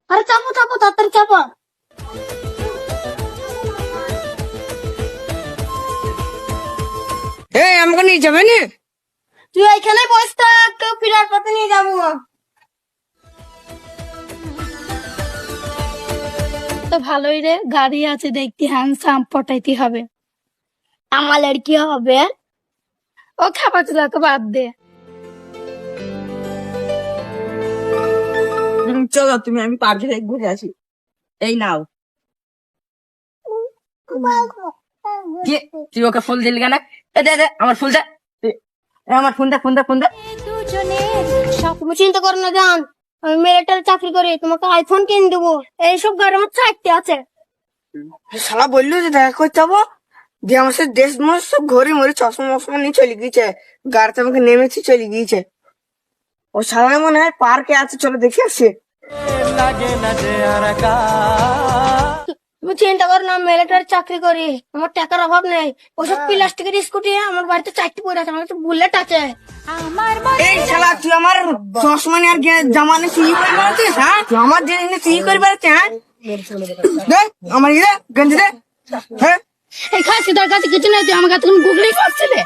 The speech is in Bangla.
আরে চাপো চাপো তাড়াতাড়ি চাপো। এই আমাকে নিয়ে যাবে না? তুই এখানে বস থাক, কেউ ফিরার পথে নিয়ে যাবো। তো ভালোই রে, গাড়ি আছে দেখতে হ্যান্ডসাম, পটাইতে হবে। আমার লড়কি হবে। ও খাবার চুলা তো বাদ দে। চলো তুমি, আমি পার্কে ঘুরে আসি। এই নাও। কি তুই ওকে ফুল দিলি কেন? এ দে দে আমার ফুল দে। আমার ফোন দে ফোন দে ফোন দে। তুমি চিন্তা করো না জান, আমি মিলিটারি চাকরি করি, তোমাকে আইফোন কিনে দেবো। এইসব গাড়ি আমার চারটে আছে। শালা বললো যে দেখা করতে যাবো, যে আমার সাথে দেশ মানুষ সব ঘরে মরে চশমা মশমা নিয়ে চলে গিয়েছে, গাড়িতে আমাকে নেমেছি চলে গিয়েছে। ও শালা মনে হয় পার্কে আছে, চলো দেখে আসি। তুমি চিন্তা করো না, মিলিটারি চাকরি করি, আমার টাকার অভাব নেই। ওসব প্লাস্টিকের স্কুটি আমার বাড়িতে চারটি পড়ে আছে, আমার কাছে বুলেট আছে। এই শালা তুই আমার চশমা নিয়ে আর জামা নিয়ে চুরি করে বেড়াচ্ছিস, হ্যাঁ? তুই আমার জিনিস নিয়ে চুরি করে বেড়াচ্ছিস, হ্যাঁ? দে আমার ইয়ে গঞ্জি দে। হ্যাঁ এই খাসি তোর কাছে কিছু নেই, তুই আমার কাছে গুগলি করছিলে।